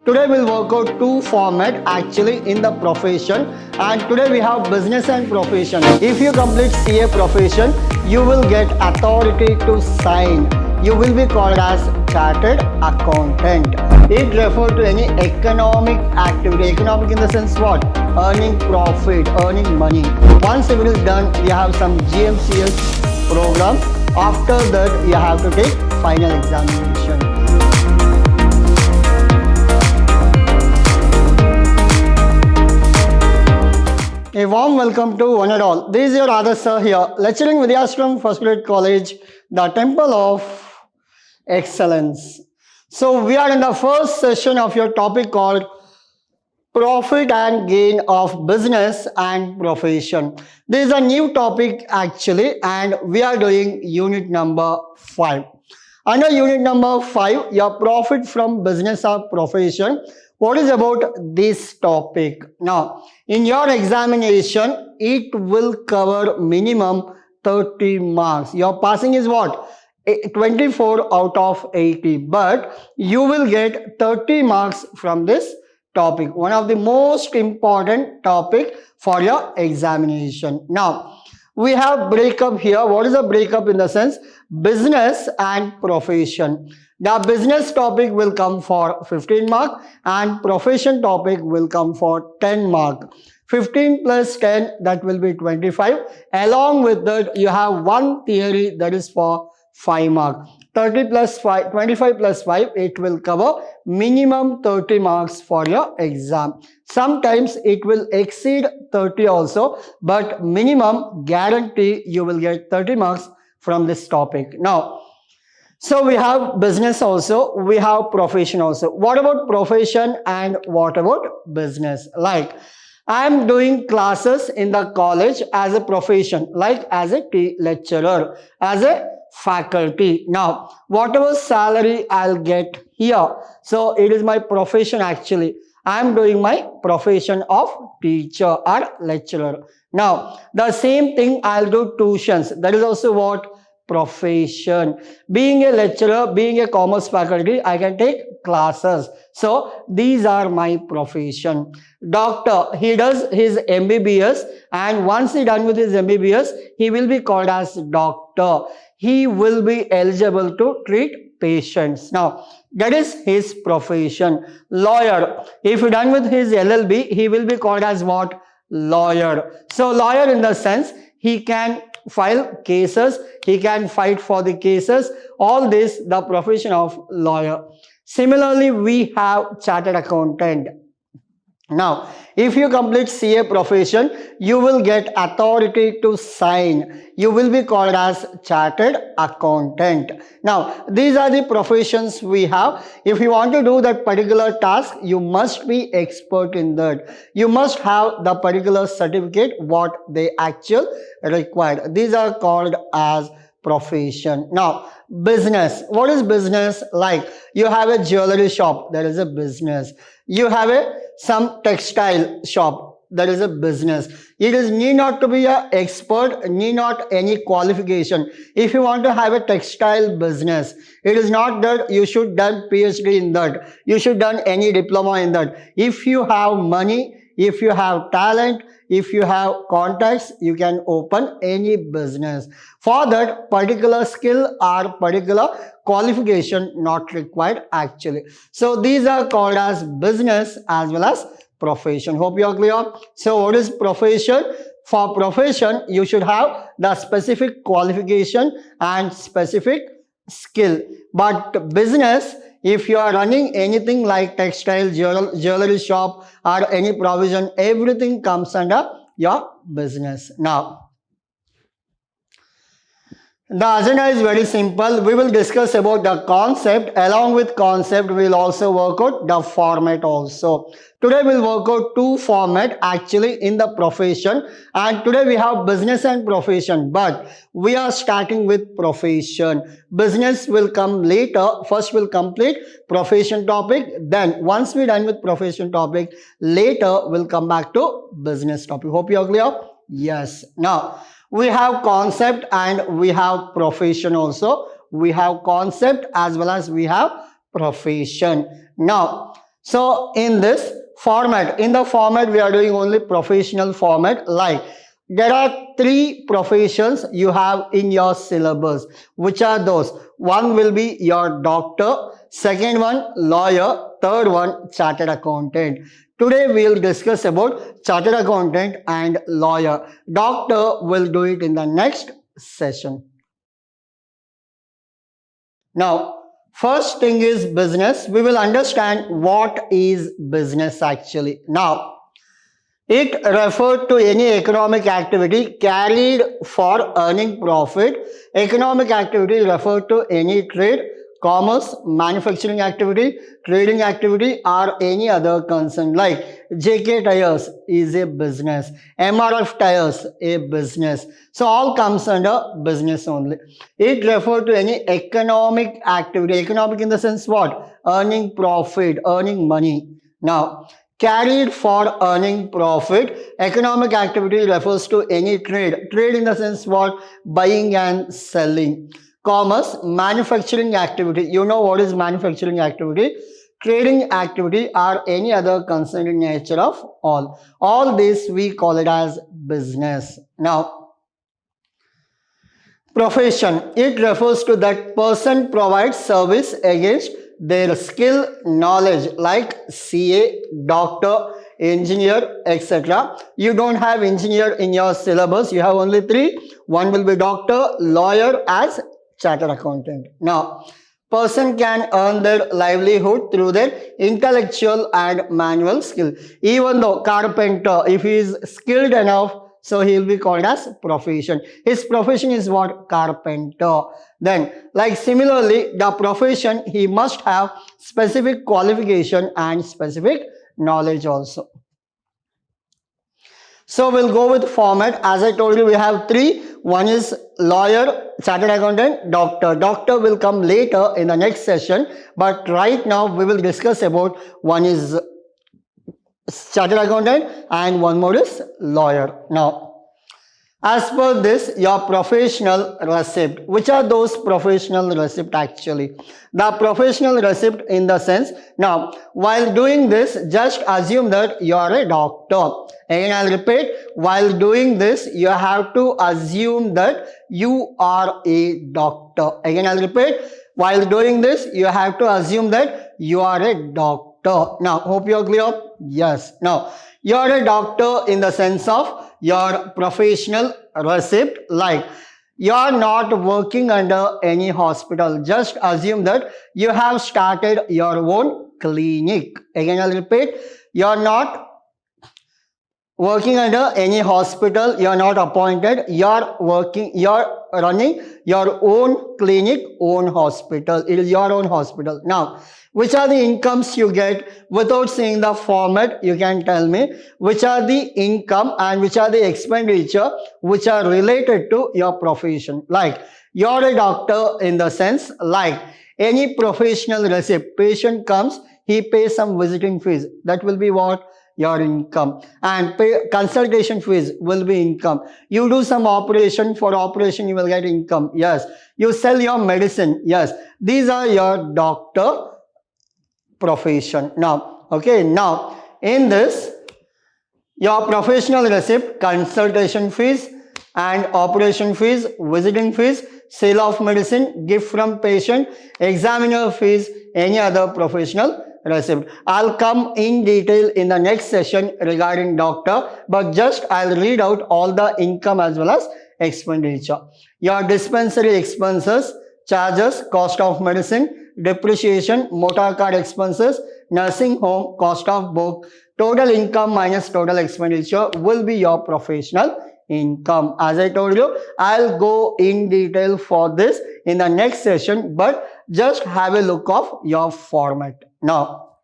Today we'll work out two format actually in the profession, and today we have business and profession. If you complete CA profession, you will get authority to sign. You will be called as chartered accountant. It refers to any economic activity. Economic in the sense what? Earning profit, earning money. Once it is done, you have some GMCS program. After that, you have to take final examination. A warm welcome to one and all. This is your Adarsh sir here, lecturing Vidyashram First Grade College, the Temple of Excellence. So we are in the first session of your topic called Profit and Gain of Business and Profession. This is a new topic actually, and we are doing unit number 5. Under unit number 5, your profit from business or profession. What is about this topic? Now, in your examination, it will cover minimum 30 marks. Your passing is what? 24 out of 80. But you will get 30 marks from this topic. One of the most important topic for your examination. Now, we have breakup here. What is a breakup in the sense? Business and profession. The business topic will come for 15 mark and profession topic will come for 10 mark. 15 plus 10, that will be 25. Along with that, you have one theory that is for 5 mark. 30 plus 5, 25 plus 5, it will cover minimum 30 marks for your exam. Sometimes it will exceed 30 also, but minimum guarantee you will get 30 marks from this topic. Now, so we have business also, we have profession also. What about profession and what about business? Like, I am doing classes in the college as a profession, like as a lecturer, as a faculty. Now, whatever salary I'll get here, so it is my profession actually. I am doing my profession of teacher or lecturer. Now, the same thing I'll do tuitions. That is also what? Profession. Being a lecturer, being a commerce faculty, I can take classes. So these are my profession. Doctor, he does his MBBS, and once he done with his MBBS, he will be called as doctor. He will be eligible to treat patients. Now, that is his profession. Lawyer, if he done with his LLB, he will be called as what? Lawyer. So lawyer in the sense, he can file cases, he can fight for the cases, all this the profession of lawyer. Similarly, we have chartered accountant. Now, if you complete CA profession, you will get authority to sign. You will be called as chartered accountant. Now, these are the professions we have. If you want to do that particular task, you must be expert in that. You must have the particular certificate what they actually required. These are called as profession. Now, business. What is business? Like, you have a jewelry shop, that is a business. You have some textile shop, that is a business. It is need not to be an expert, need not any qualification. If you want to have a textile business, it is not that you should done PhD in that. You should done any diploma in that. If you have money, if you have talent, if you have contacts, you can open any business. For that, particular skill or particular qualification not required actually. So these are called as business as well as profession. Hope you are clear. So what is profession? For profession, you should have the specific qualification and specific skill. But business, if you are running anything like textile, jewelry shop or any provision, everything comes under your business. Now, the agenda is very simple. We will discuss about the concept. Along with concept, we will also work out the format also. Today we will work out two format actually in the profession, and today we have business and profession, but we are starting with profession. Business will come later. First we'll complete profession topic. Then once we're done with profession topic, later we'll come back to business topic. Hope you are clear? Yes. Now, we have concept and we have profession also. We have concept as well as we have profession. Now, So in this format, in the format we are doing only professional format. Like there are 3 professions you have in your syllabus. Which are those? One will be your doctor, second one lawyer, third one chartered accountant. Today we will discuss about chartered accountant and lawyer. Doctor will do it in the next session. Now, first thing is business. We will understand what is business actually. Now, it referred to any economic activity carried for earning profit. Economic activity referred to any trade, commerce, manufacturing activity, trading activity, or any other concern. Like JK Tires is a business, MRF Tires a business. So all comes under business only. It referred to any economic activity. Economic in the sense what? Earning profit, earning money. Now, carried for earning profit. Economic activity refers to any trade. Trade in the sense what? Buying and selling. Commerce, manufacturing activity. You know what is manufacturing activity? Trading activity or any other concerned in nature of all. All this we call it as business. Now, profession. It refers to that person provides service against their skill, knowledge, like CA, doctor, engineer, etc. You don't have engineer in your syllabus. You have only 3. One will be doctor, lawyer, as chartered accountant. Now, person can earn their livelihood through their intellectual and manual skill. Even though carpenter, if he is skilled enough, so he will be called as profession. His profession is what? Carpenter. Then, like similarly, the profession, he must have specific qualification and specific knowledge also. So we'll go with format. As I told you, we have 3. One is lawyer, chartered accountant, doctor. Doctor will come later in the next session. But right now, we will discuss about one is chartered accountant and one more is lawyer. Now, as per this, your professional receipt. Which are those professional receipt actually? The professional receipt in the sense, now, while doing this, just assume that you are a doctor. Again, I'll repeat, while doing this, you have to assume that you are a doctor. Again, I'll repeat, while doing this, you have to assume that you are a doctor. Now, hope you're clear? Yes. Now, you're a doctor in the sense of your professional receipt, like you are not working under any hospital. Just assume that you have started your own clinic. Again, I'll repeat, you are not working under any hospital, you are not appointed, you are running your own clinic, own hospital. It is your own hospital. Now, which are the incomes you get? Without seeing the format, you can tell me which are the income and which are the expenditure which are related to your profession. Like you're a doctor in the sense, like any professional receipt, patient comes, he pays some visiting fees. That will be what? Your income. And consultation fees will be income. You do some operation, for operation you will get income. Yes. You sell your medicine. Yes. These are your doctor profession. Now, okay, now in this, your professional receipt, consultation fees and operation fees, visiting fees, sale of medicine, gift from patient, examiner fees, any other professional receipt. I'll come in detail in the next session regarding doctor, but just I'll read out all the income as well as expenditure. Your dispensary expenses, charges, cost of medicine, depreciation, motor car expenses, nursing home, cost of book, total income minus total expenditure will be your professional income. As I told you, I'll go in detail for this in the next session, but just have a look of your format. Now,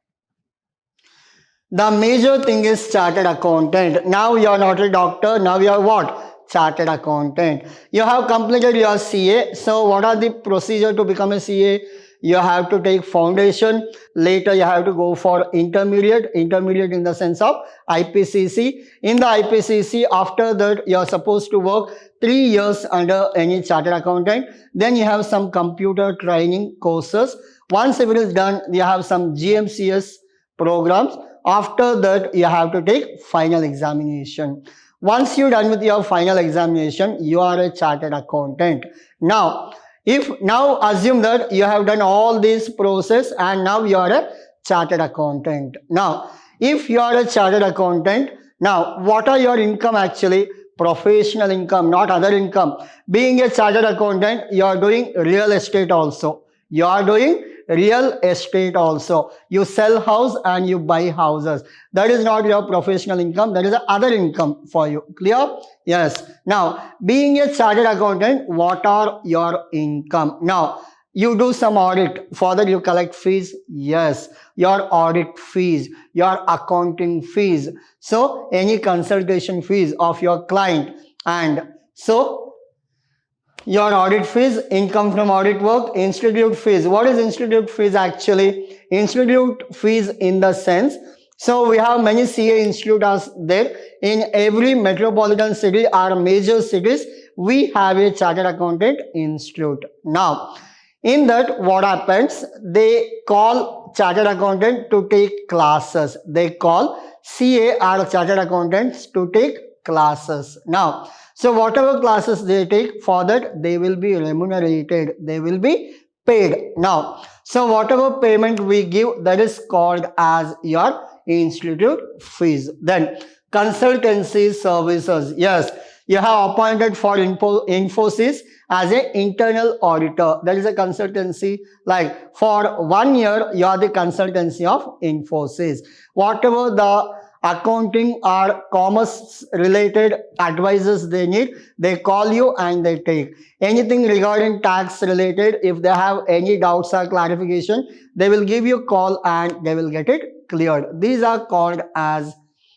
the major thing is chartered accountant. Now you are not a doctor, now you are what? Chartered accountant. You have completed your CA. So what are the procedure to become a CA? You have to take foundation. Later you have to go for intermediate. Intermediate in the sense of IPCC. In the IPCC, after that you are supposed to work 3 years under any chartered accountant. Then you have some computer training courses. Once it is done, you have some GMCS programs. After that, you have to take final examination. Once you're done with your final examination, you are a chartered accountant. Now, now assume that you have done all this process and now you are a chartered accountant. Now, if you are a chartered accountant, now what are your income actually? Professional income, not other income. Being a chartered accountant, you are doing real estate also. You are doing real estate also. You sell house and you buy houses. That is not your professional income. That is other income for you. Clear? Yes. Now, being a chartered accountant, what are your income? Now, you do some audit. For that, you collect fees. Yes. Your audit fees, your accounting fees. So, any consultation fees of your client. And so, your audit fees, income from audit work, institute fees. What is institute fees actually? Institute fees in the sense, so we have many CA institutes there. In every metropolitan city or major cities, we have a chartered accountant institute. Now, in that, what happens? They call chartered accountant to take classes. They call CA or chartered accountants to take classes. Now, so whatever classes they take, for that they will be remunerated. They will be paid. Now, so whatever payment we give, that is called as your institute fees. Then consultancy services. Yes, you have appointed for Infosys as an internal auditor. That is a consultancy. Like for 1 year, you are the consultancy of Infosys. Whatever the accounting or commerce related advices they need, they call you and they take. Anything regarding tax related, if they have any doubts or clarification, they will give you a call and they will get it cleared. These are called as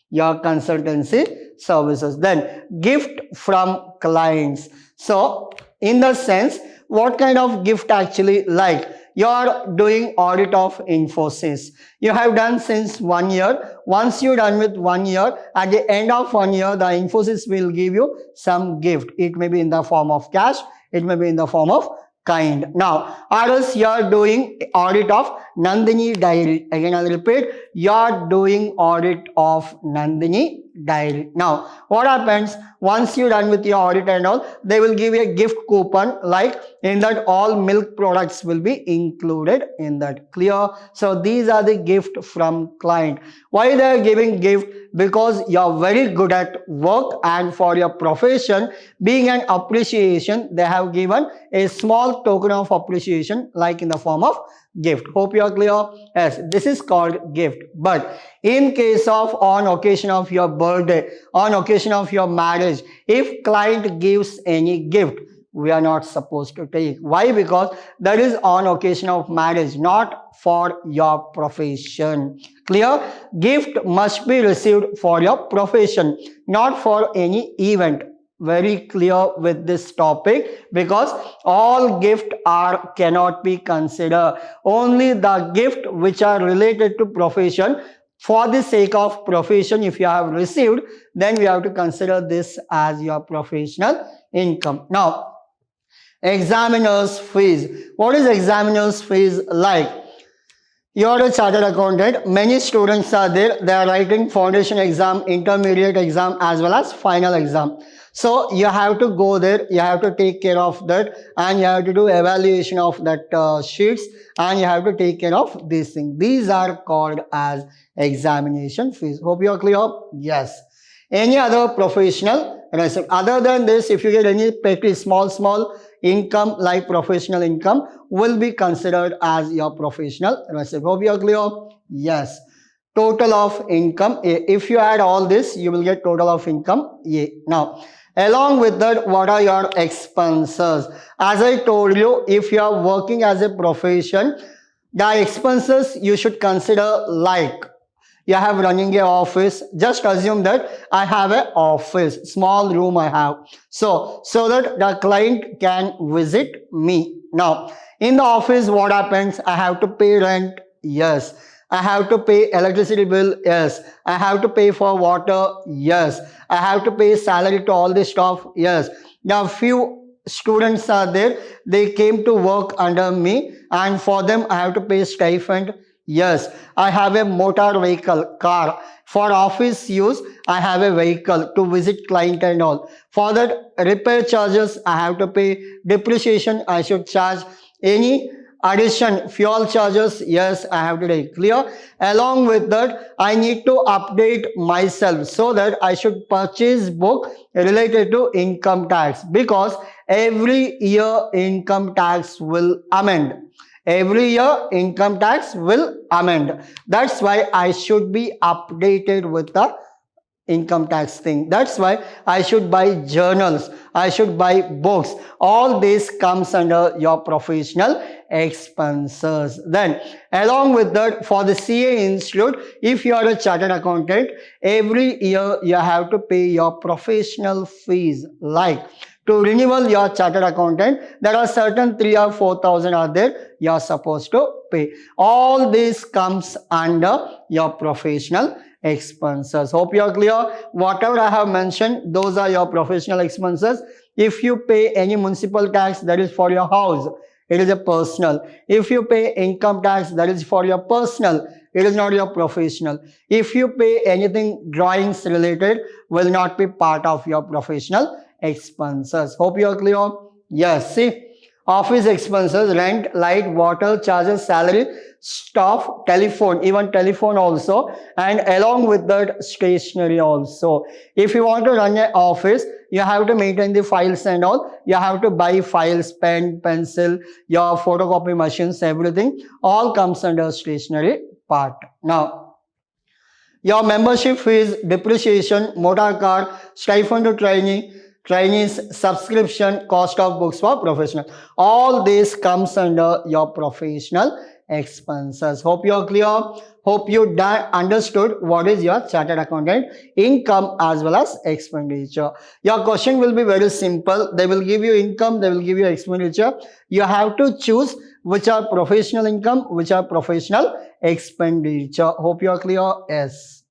your consultancy services. Then gift from clients. So in the sense, what kind of gift actually? Like you are doing audit of Infosys. You have done since 1 year. Once you're done with 1 year, at the end of 1 year, the Infosys will give you some gift. It may be in the form of cash. It may be in the form of kind. Now, or else you are doing audit of Nandini Dairy. Again, I'll repeat. You are doing audit of Nandini Dairy. Now, what happens? Once you're done with your audit and all, they will give you a gift coupon, like in that all milk products will be included in that. Clear? So these are the gift from client. Why they are giving gift? Because you're very good at work and for your profession, being an appreciation, they have given a small token of appreciation like in the form of gift. Hope you are clear. Yes, this is called gift. But in case of on occasion of your birthday, on occasion of your marriage, if client gives any gift, we are not supposed to take. Why? Because that is on occasion of marriage, not for your profession. Clear? Gift must be received for your profession, not for any event. Very clear with this topic, because all gift are cannot be considered. Only the gift which are related to profession, for the sake of profession, if you have received, then we have to consider this as your professional income. Now, examiner's fees. What is examiner's fees like? You are a chartered accountant. Many students are there. They are writing foundation exam, intermediate exam, as well as final exam. So you have to go there. You have to take care of that, and you have to do evaluation of that sheets, and you have to take care of these things. These are called as examination fees. Hope you are clear. Yes. Any other professional receipt other than this, if you get any petty small income like professional income, will be considered as your professional receipt. Hope you are clear. Yes. Total of income A. If you add all this, you will get total of income A. Now, along with that, what are your expenses? As I told you, if you are working as a profession, the expenses you should consider like you have running a office. Just assume that I have an office, small room I have. So that the client can visit me. Now, in the office, what happens? I have to pay rent. Yes. I have to pay electricity bill. Yes. I have to pay for water. Yes. I have to pay salary to all this stuff. Yes. Now, few students are there. They came to work under me, and for them, I have to pay stipend. Yes, I have a motor vehicle, car. For office use, I have a vehicle to visit client and all. For that repair charges, I have to pay. Depreciation, I should charge. Any addition, fuel charges, yes, I have to take. Clear? Along with that, I need to update myself so that I should purchase book related to income tax, because every year income tax will amend. Every year income tax will amend. That's why I should be updated with the income tax thing. That's why I should buy journals, I should buy books. All this comes under your professional expenses. Then along with that, for the CA Institute, if you are a chartered accountant, every year you have to pay your professional fees. Like to renewal your chartered accountant, there are certain 3 or 4,000 are there, you are supposed to pay. All this comes under your professional expenses. Hope you are clear. Whatever I have mentioned, those are your professional expenses. If you pay any municipal tax, that is for your house, it is a personal. If you pay income tax, that is for your personal, it is not your professional. If you pay anything drawings related, will not be part of your professional expenses. Hope you are clear. Yes, see, office expenses, rent, light, water, charges, salary, staff, telephone, even telephone also, and along with that stationery also. If you want to run an office, you have to maintain the files and all. You have to buy files, pen, pencil, your photocopy machines, everything. All comes under stationery part. Now, your membership fees, depreciation, motor car, stipend to trainees, subscription, cost of books for professional. All this comes under your professional expenses. Hope you are clear. Hope you understood what is your chartered accountant income as well as expenditure. Your question will be very simple. They will give you income, they will give you expenditure. You have to choose which are professional income, which are professional expenditure. Hope you are clear. Yes.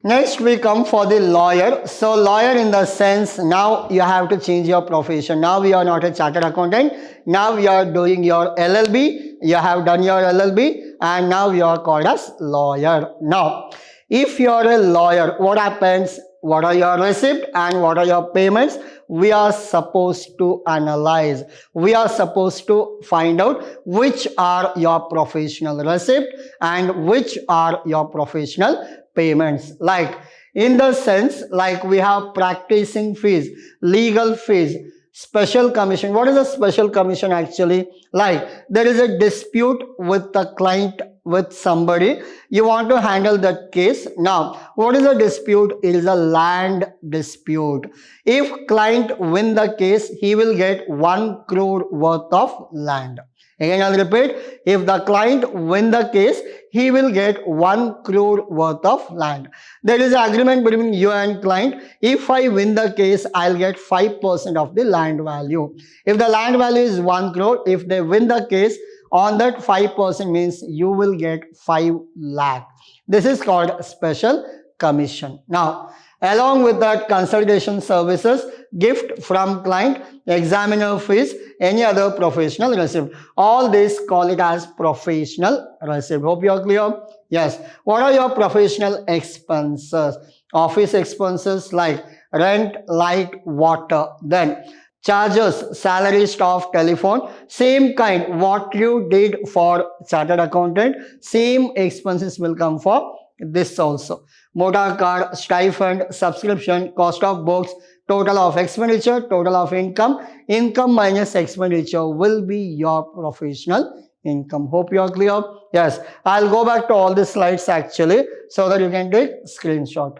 Next we come for the lawyer. So lawyer in the sense, now you have to change your profession. Now you are not a chartered accountant. Now you are doing your LLB. You have done your LLB and now you are called as lawyer. Now, if you are a lawyer, what happens? What are your receipts and what are your payments? We are supposed to analyze. We are supposed to find out which are your professional receipts and which are your professional payments. Like in the sense, like we have practicing fees, legal fees, special commission. What is a special commission actually? Like there is a dispute with the client, with somebody, you want to handle that case. Now what is a dispute? It is a land dispute. If client win the case, he will get 1 crore worth of land. Again I'll repeat, if the client win the case, he will get 1 crore worth of land. There is an agreement between you and client. If I win the case, I'll get 5% of the land value. If the land value is 1 crore, if they win the case, on that 5% means you will get 5 lakh. This is called special commission. Now, along with that, consultation services, gift from client, examiner fees, any other professional receipt. All this call it as professional receipt. Hope you are clear. Yes. What are your professional expenses? Office expenses like rent, light, water. Then charges, salary, staff, telephone, same kind what you did for chartered accountant, same expenses will come for this also. Motor car, stipend, subscription, cost of books, total of expenditure, total of income, income minus expenditure will be your professional income. Hope you are clear. Yes, I'll go back to all the slides actually so that you can take screenshot.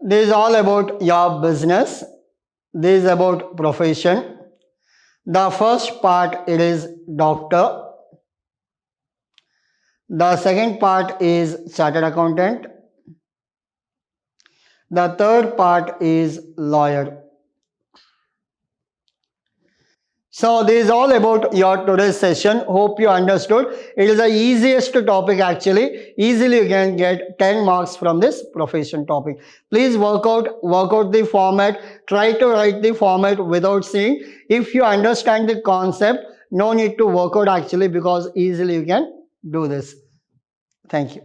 This is all about your business. This is about profession. The first part, it is doctor. The second part is chartered accountant. The third part is lawyer. So this is all about your today's session. Hope you understood. It is the easiest topic actually. Easily you can get 10 marks from this profession topic. Please work out the format. Try to write the format without seeing. If you understand the concept, No need to work out actually, because easily you can do this. Thank you.